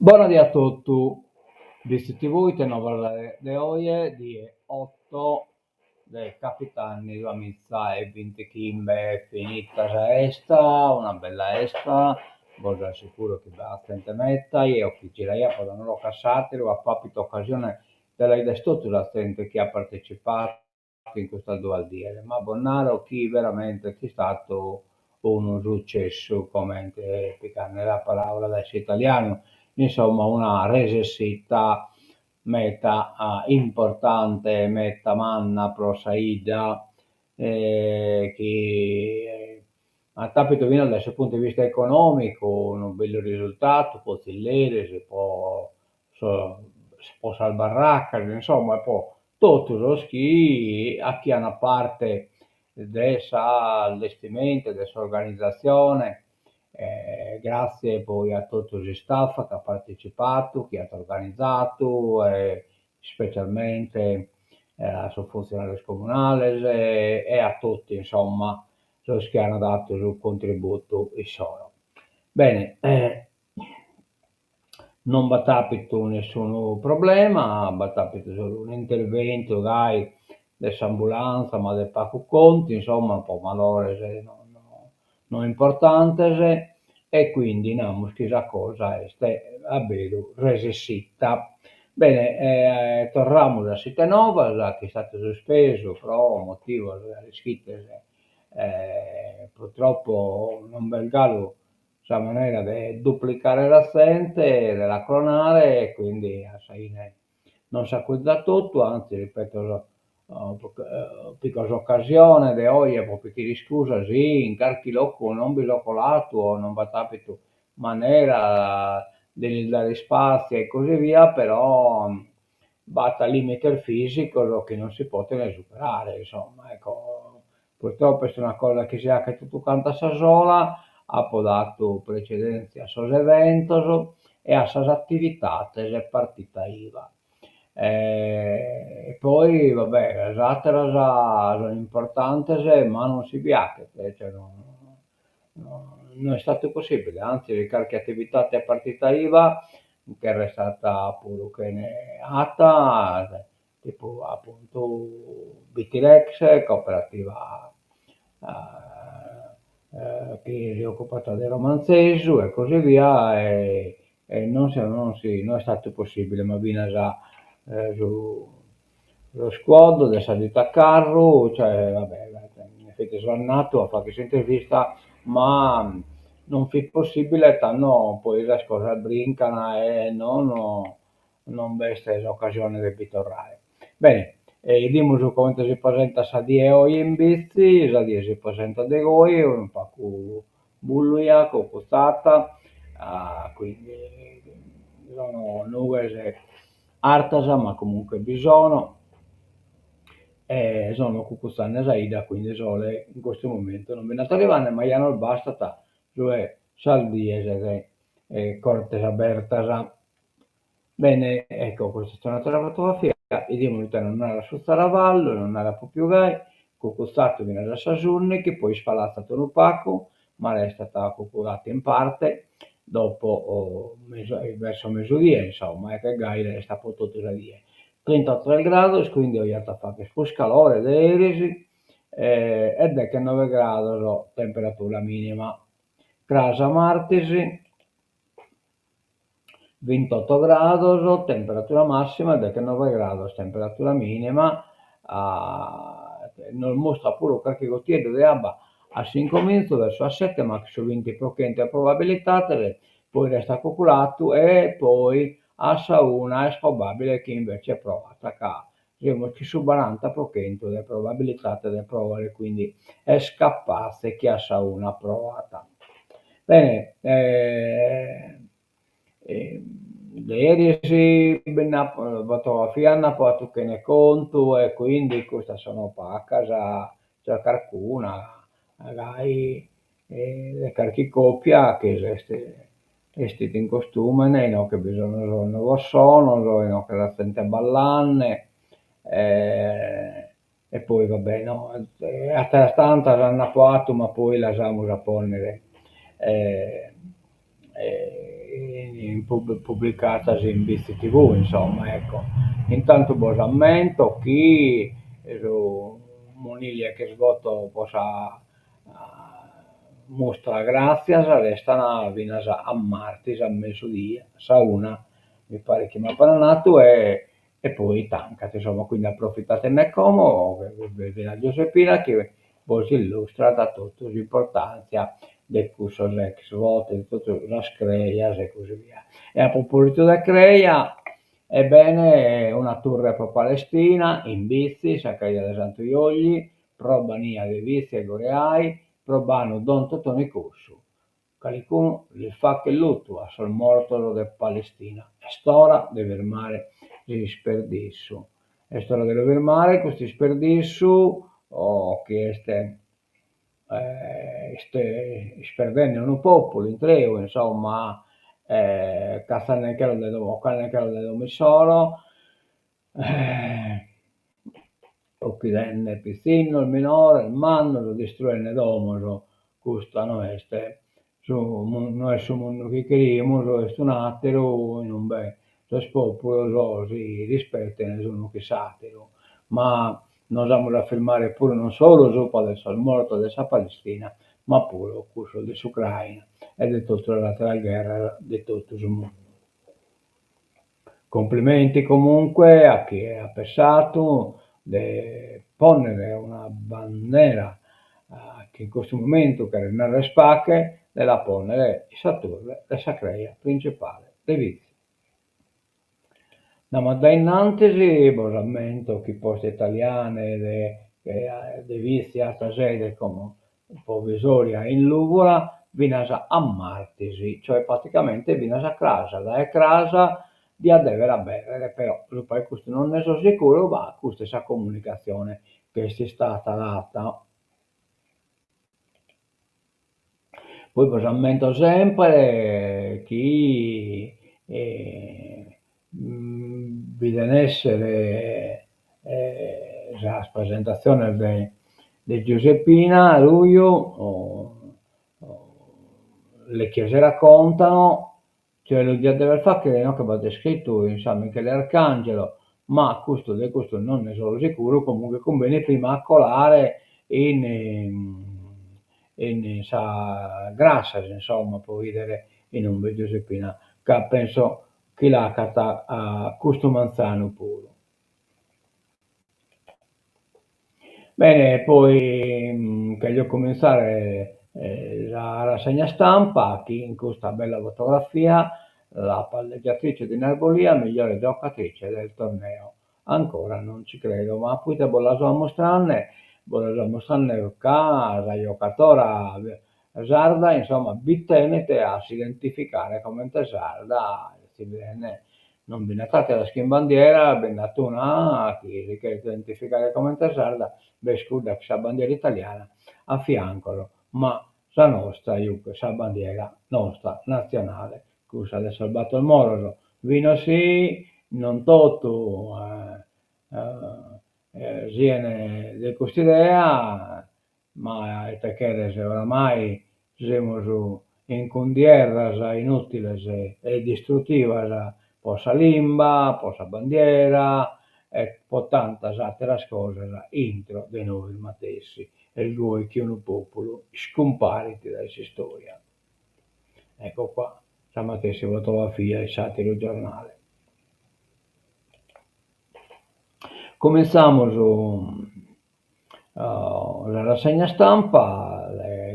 Buonasera a tutti, visti voi te non parlare di oggi di 8 dei capitani la mizza e 20 Kimbe finita già esta, una bella esta, voglio sicuro che basta in metta e ho chi gira io, poi non l'ho cassato, ho appunto occasione della tutta la gente che ha partecipato in questa dual dire, ma Bonnaro chi veramente è stato un successo come nella parola da italiano, insomma una resessita meta importante, meta manna pro Saida, che ha capito bene dal suo punto di vista economico, un bel risultato, può tillere, si può salvarracca, insomma, poi tutto lo schi a chi ha una parte dessa allestimento, dessa organizzazione, grazie poi a tutto il staff che ha partecipato, che ha organizzato, specialmente a suo funzionario comunale e a tutti, insomma, los che hanno dato il contributo e sono. Bene, non va capito nessun problema, va capito solo un intervento, dai, dell'ambulanza, ma del Paco Conti, insomma, un po' malore, non importante, e quindi no, chissà cosa, ste a vedo resessita. Bene, torniamo da Sittenova, che è stato sospeso, però motivo delle scritte, purtroppo non belgalo sa maniera di duplicare l'assente, della clonare e quindi assai non si accusa tutto, anzi ripeto, piccola occasione di oggi, proprio chi scusa, sì, in qualche loco non vi l'ho colato, non va capito maniera di dare spazio e così via, però batta il limite fisico lo che non si può superare, insomma, ecco, purtroppo è una cosa che si ha che tutto canta sola, ha dato precedenza a sos eventos e a sas attivitats e partita IVA. E poi, vabbè, le altre sono importanti, ma non si viaja, cioè, non è stato possibile, anzi, qualche attività a partita IVA che era stata pure che ne ata, tipo appunto Bitirex, cooperativa che si è occupata del romanzesu e così via, e non è stato possibile, ma viene già lo squad del salito a carro, cioè vabbè, in effetti sono nato a fare questa intervista, ma non fu possibile, tanto poi le cose brincano e non veste l'occasione di ritornare. Bene, dimos come si presenta Sadie oggi in bici, Sadie si presenta di voi, un po' con bullia, con costata, quindi sono nuvole artasa, ma comunque bisogno, sono cucuzzane Zaida, quindi sole in questo momento non mi è arrivare, ma hanno il basta, cioè saldiese che cortesa aperta. Bene, ecco, questa è un'altra fotografia, vediamo che non era su Saravallo, non era proprio gai, con costato viene da Sasurni, che poi spalazzato un opaco, ma resta stata coccolata in parte, dopo verso mezzodì, insomma, e che gai resta potuto da dire. 33 gradi, quindi ho fatto questo calore dell'Erisi, ed è che 9 gradi la temperatura minima. Crasa Martesi, 28 gradi, temperatura massima, ed è che 9 gradi, temperatura minima, non mostra pure qualche gottiera di acqua a 5 minuti verso a 7, ma su 20% probabilità, poi resta calcolato e poi a una è probabile che invece prova a attaccare. Diciamo che su 40% le probabilità delle prove, quindi è scappasse che a una provata. Bene, ieri sì, fotografia hanno fatto che ne conto e quindi questa sono qua a casa, c'è qualcuna, magari le qualche coppia che vestiti in costume, no, che bisogna un nuovo sono, no, che la sente ballare, e poi vabbè, no, a terra stanta hanno fatto, ma poi lasciamo da ponere. pubblicata in Vizi TV, insomma, ecco. Intanto bosamento chi su Moniglia che sgotto possa mostra grazia restano vinasa a martis a mezzodì, sa una mi pare che mi ha parlato e poi tancate, insomma, quindi approfittatene come, la Giuseppina che poi si illustra da tutta l'importanza del curso ex voto, di tutta la screia e così via. E a proposito della creia, ebbene, una tour per Palestina, in bici, Saccaria de Santuiogli, probania de vizi e goreai, probano Don Totoni Corsu. Calicun il fa che lutto a sol morto de Palestina. E stora de vermare si sperdissu. E stora de vermare questi sperdissu, o che sperdendo popolo in treo, insomma, Casalnechero de Domissoro, Occupenne Pizzino, il minore, il manno, lo distruenne domoso, custano este, noi su mondo che queríamos, est un attero, in un bel, lo popolo si rispetta, nessuno che satiro, ma nos vamos a firmare pure non solo sopra del morto della Palestina, ma pure il curso dell'Ucraina e di tutta la guerra di tutto il mondo. Complimenti comunque a chi ha pensato di ponere una bandiera che in questo momento che nelle spacche della ponere i Saturne, la sacreia principale dei vizi. No, da innanzi, rammento che poste italiane de vizi a sede come provvisoria in Lugura, vinasa a Martisi, cioè praticamente vinasa a casa, da casa di adevera bere, però poi questo non ne sono sicuro, ma questa è la comunicazione che si è stata data. Poi rammento sempre chi vide essere la presentazione di Giuseppina a luglio, le chiese raccontano, cioè lo dia deve fare che no, che va descritto in San Michele Arcangelo, ma questo non ne sono sicuro, comunque conviene prima colare in sa grassa, insomma, può vedere in un bel Giuseppina, che penso che l'ha cata a questo manzano puro. Bene, poi voglio cominciare la rassegna stampa, qui in questa bella fotografia, la palleggiatrice di Narbolia, migliore giocatrice del torneo. Ancora non ci credo, ma poi te volevo mostrarne la giocatore sarda, insomma, bittenete a si identificare come sarda, si viene non viene fatta la skin bandiera, ben dato una che identificare come sarda, beh scusa la bandiera italiana a fianco, ma la nostra, la bandiera nostra nazionale, cosa ha salvato il Moroso, vino sì, non tutto, viene di questa idea, ma perché oramai siamo in condierras inutiles e distruttivas posa limba, posa bandiera e po' tantas altre cose intro di noi stessi e lui che è un popolo scompariti dalla storia. Ecco qua, stamattina si fotografia il satiro giornale. Cominciamo la rassegna stampa,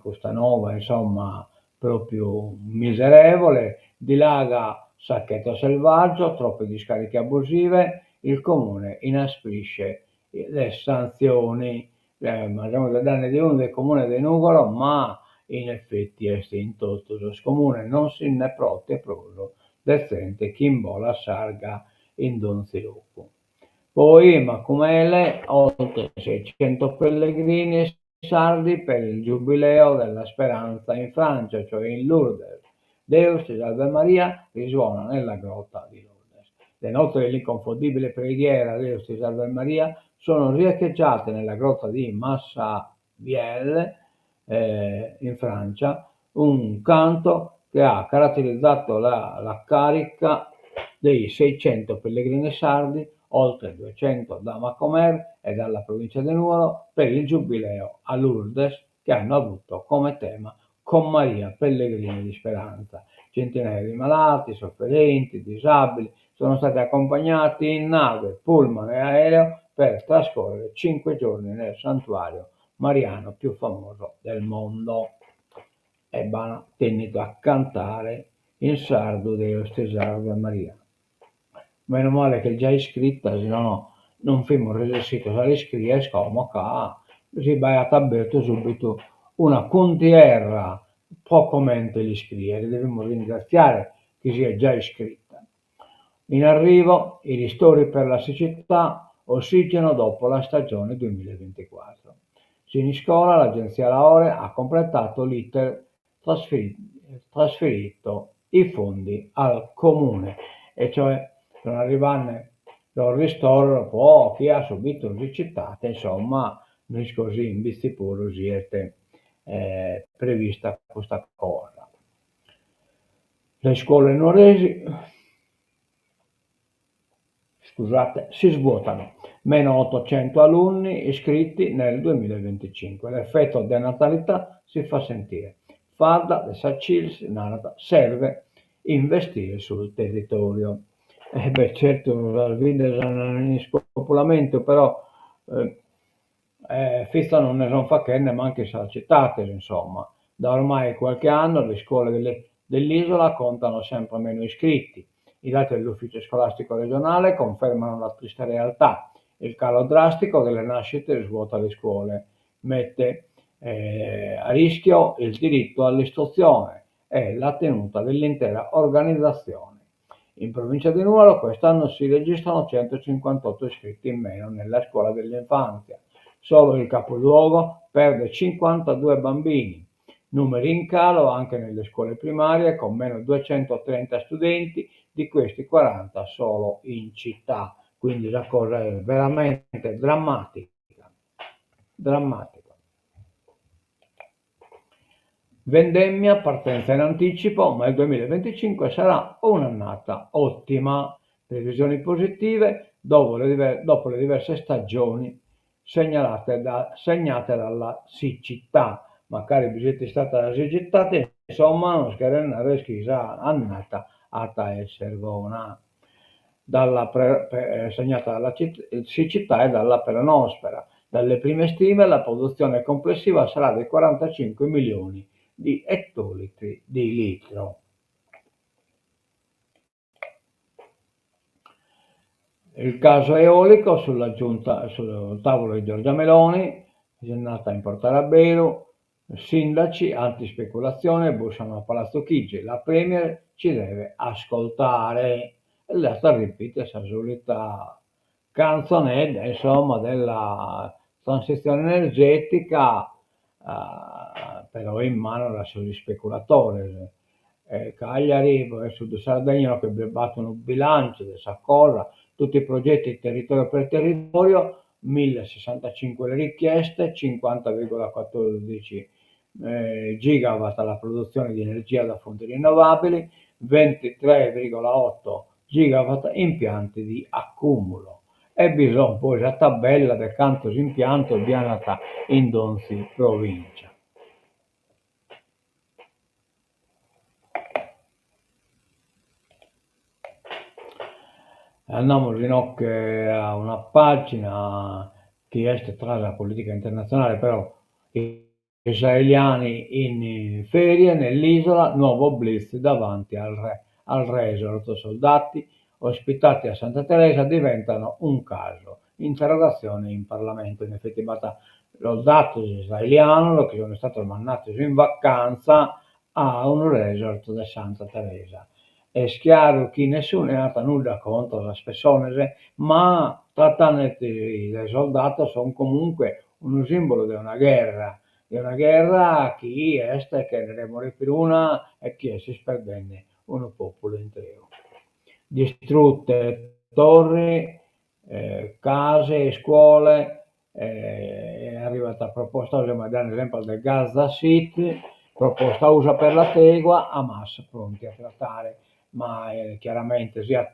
questa nuova, insomma, proprio miserevole, dilaga sacchetto selvaggio, troppe discariche abusive, il comune inasprisce le sanzioni, mangiamo da danni di uno del comune di Nugolo, ma in effetti è in tutto lo comune non si ne prote proso decente chi in bola sarga in Donzilucco. Poi Macumele, oltre 600 pellegrini sardi per il Giubileo della Speranza in Francia, cioè in Lourdes. Deus e Salve Maria risuona nella grotta di Lourdes. Le note dell'inconfondibile preghiera Deus e Salve Maria sono riecheggiate nella grotta di Massabielle in Francia, un canto che ha caratterizzato la carica dei 600 pellegrini sardi, oltre 200 da Macomer e dalla provincia di Nuoro, per il Giubileo a Lourdes, che hanno avuto come tema Con Maria pellegrini di speranza. Centinaia di malati, sofferenti, disabili sono stati accompagnati in nave, pullman e aereo per trascorrere 5 giorni nel santuario mariano più famoso del mondo. E vanno tenuto a cantare in sardo Deus Salve Maria. Meno male che è già iscritta, se no non fimo resistito a iscrivere, come qua si vai a tabberto subito una contierra poco mente l'iscrivere, dobbiamo ringraziare chi si è già iscritta. In arrivo i ristori per la siccità, ossigeno dopo la stagione 2024. Siniscola, l'agenzia Laore, ha completato l'iter trasferito i fondi al comune, e cioè sono arrivate il ristoro poi chi ha subito siccità, insomma, noi così in visti pure siete prevista questa cosa. Le scuole nuoresi, scusate, si svuotano, meno 800 alunni iscritti nel 2025. L'effetto denatalità si fa sentire. Farda, de Sacils, Narada, serve investire sul territorio. Certo, la vita in spopolamento, però Fissa non ne sono facenne, ma anche citate, insomma. Da ormai qualche anno le scuole dell'isola contano sempre meno iscritti. I dati dell'ufficio scolastico regionale confermano la triste realtà. Il calo drastico delle nascite svuota le scuole, mette a rischio il diritto all'istruzione e la tenuta dell'intera organizzazione. In provincia di Nuoro quest'anno si registrano 158 iscritti in meno nella scuola dell'infanzia. Solo il capoluogo perde 52 bambini, numeri in calo anche nelle scuole primarie con meno 230 studenti, di questi 40 solo in città. Quindi la cosa è veramente drammatica. Drammatica. Vendemmia, partenza in anticipo, ma il 2025 sarà un'annata ottima. Previsioni positive dopo le diverse stagioni segnate dalla siccità. Magari siete stata siccitata, insomma, non scarenare schisa annata a essere buona. Segnata dalla siccità e dalla peronospera. Dalle prime stime la produzione complessiva sarà di 45 milioni di ettolitri di litro. Il caso eolico sul tavolo di Giorgia Meloni, giornata in Portarabelo, sindaci antispeculazione bussano a Palazzo Chigi, la Premier ci deve ascoltare. E la sta ripete questa solita canzonetta, insomma, della transizione energetica, però in mano alla soli speculatori. Cagliari, Sud Sardegna che battono bilancio di questa cosa, tutti i progetti territorio per territorio, 1065 le richieste, 50,14 gigawatt alla produzione di energia da fonti rinnovabili, 23,8 gigawatt impianti di accumulo. E bisogna poi la tabella del canto impianto bianata in Donzi provincia. Andiamo rinocchio a una pagina che è tra la politica internazionale, però israeliani in ferie nell'isola, nuovo blitz davanti al resort, soldati ospitati a Santa Teresa diventano un caso, interrogazione in Parlamento. In effetti basta lo dato israeliano che sono stato mandato in vacanza a un resort di Santa Teresa. È chiaro che nessuno ha nulla contro le persone, ma trattati dai soldati sono comunque un simbolo di una guerra che è che ne morì per una e che si sperdenne un popolo intero. Distrutte torri, case, scuole, è arrivata a proposta, vogliamo dare l'esempio del Gaza City, proposta USA per la tregua, Hamas pronti a trattare, ma chiaramente sia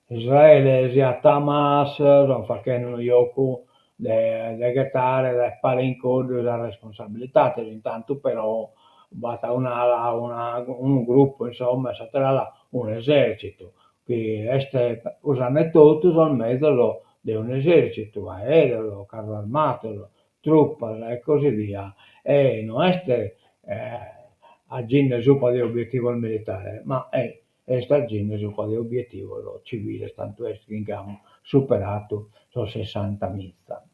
Israele sia Hamas sono facendo io de gettare le palle in coda la responsabilità, intanto però basta un gruppo, insomma, là, un esercito, che usano tutto sul metodo di un esercito, aereo, carro armato, truppa e così via. E non è agendo su di obiettivo militare, ma sta agendo su di obiettivo civile, tanto è che abbiamo superato sono 60 mila.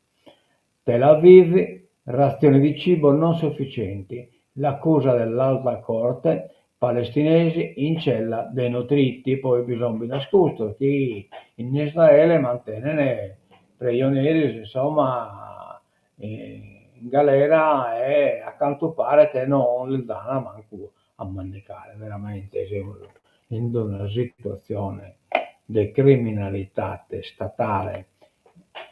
Tel Aviv, razioni di cibo non sufficienti, l'accusa dell'Alta Corte, palestinesi in cella denutriti, poi bisogna nascosto, chi in Israele mantiene prigionieri, insomma, in galera e a quanto pare che non li danno manco a mancare, veramente siamo in una situazione di criminalità statale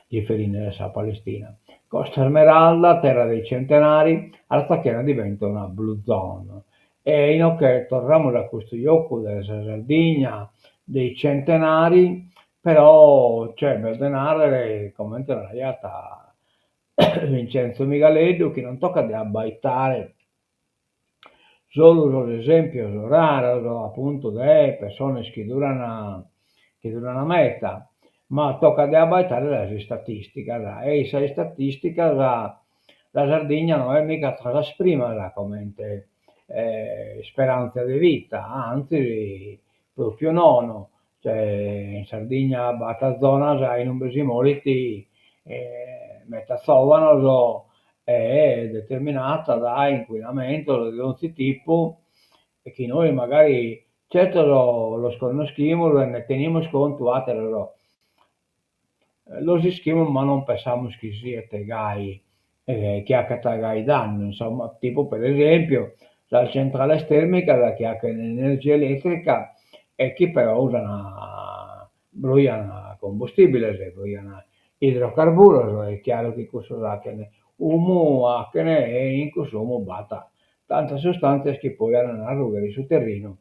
riferita a Palestina. Costa Smeralda, terra dei centenari, alla Tacchena diventa una blue zone. E in che torniamo da questo gioco della Sardegna, dei centenari, però c'è da denaro come la realtà Vincenzo Migaleddu che non tocca di abbaitare solo l'esempio raro appunto delle persone che durano a meta, ma tocca di abbaitare la statistica, e se statistica la Sardegna non è mica tra la prima come speranza di vita, anzi proprio nono, cioè in Sardegna bata zona già in un besimoliti metà sovano è determinata da inquinamento di ogni tipo e che noi magari certo lo sconosciamo e ne teniamo conto, lo schiamo ma non pensiamo che sia gai, che ha gai danno, insomma, tipo per esempio la centrale termica che ha l'energia elettrica e che però usa una bruciano combustibile, se bruciano idrocarburo, è chiaro che questo sa che ne uomo che ne è in consumo bata tante sostanze che poi hanno a rugare sul terreno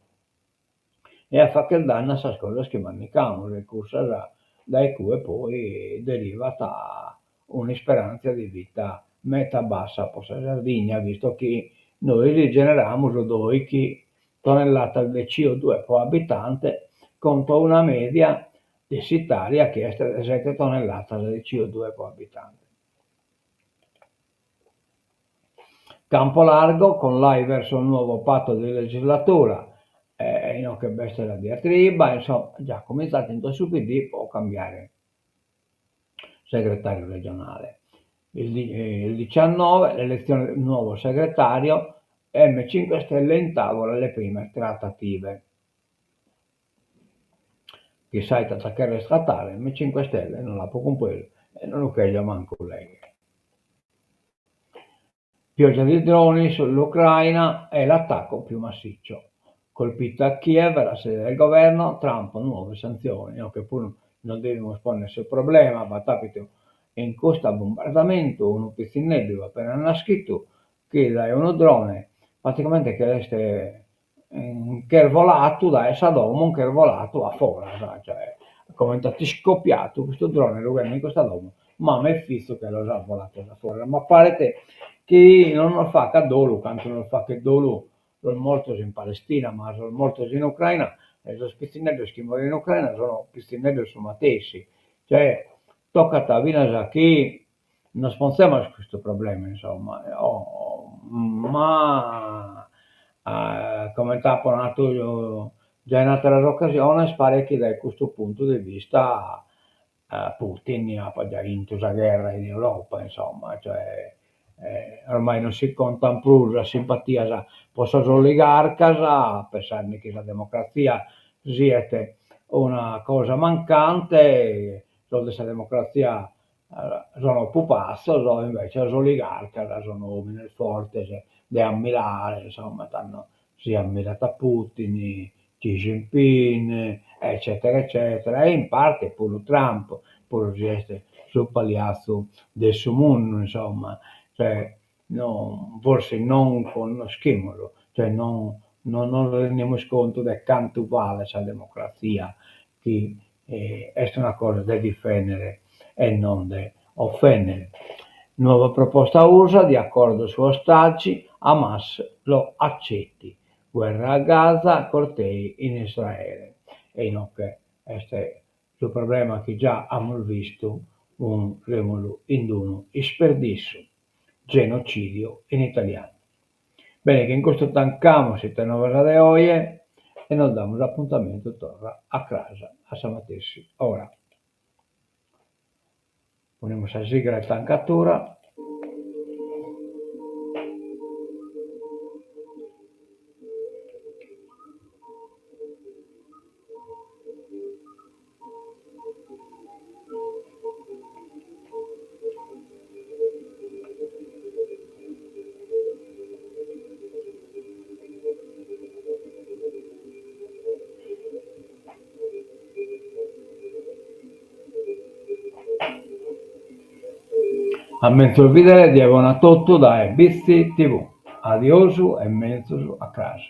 e a fare che il danno a queste cose che mancano, le cose dai cui poi deriva da un'esperanza di vita meta bassa per la Sardegna, visto che noi rigeneriamo 12 tonnellate di CO2 per abitante contro una media dessitaria che è 7 tonnellate di CO2 per abitante. Campo largo con l'AI verso il nuovo patto di legislatura, che bestia la diatriba, insomma, già cominciato in su PD può cambiare segretario regionale. Il 19 l'elezione del nuovo segretario, M5 Stelle in tavola le prime trattative. Chi sai attaccare statale, M5 Stelle non la può comprare e non lo chiede manco lei. Pioggia di droni sull'Ucraina e l'attacco più massiccio. Colpita Kiev, la sede del governo, Trump nuove sanzioni, che pure non dobbiamo esponersi al problema, ma capito, in questo bombardamento un pizzinello appena nascito, che da uno drone, praticamente che resta che è volato da Sadomo, che è volato a fora, cioè, come è stato scoppiato questo drone, lo vede in questa domo, ma mi è fisso che lo ha volato da fuori, ma pare che non lo fa che dolo, quanto non lo fa che dolo, sono molti in Palestina, ma sono molti in Ucraina, e i pizzinelli che muoiono in Ucraina sono pizzinelli su Matessi, cioè tocca a Vina che non sponsiamo questo problema, insomma, ma come taponato io già in altre occasioni, pare che da questo punto di vista Putin ha già vinto la guerra in Europa, insomma, cioè, ormai non si conta più la simpatia per le oligarcas, a pensare che la democrazia sia una cosa mancante, questa democrazia sono pupazzo, invece le oligarcas sono uomini forti, da ammirare, insomma, si ammirata Putin, Xi Jinping, eccetera, eccetera, e in parte pure Trump, pure riesce sul pagliazzo del suo mondo, insomma, cioè, forse non con schimulo, cioè non rendiamo conto di quanto vale questa democrazia, che è una cosa da difendere e non da offendere. Nuova proposta USA di accordo su ostaggi, Hamas lo accetti, guerra a Gaza, cortei in Israele. E non che questo è il problema che già abbiamo visto un remolo in uno sperdicio, genocidio in italiano. Bene, che in questo tancamo siete nuove de oggi e nos damos appuntamento torna a casa a Samatessi. Ora, ponemos a sigla de tancatura. A mezzo vedere di Avonatotto da Bizzi TV. Adiosu e mezzo a casa.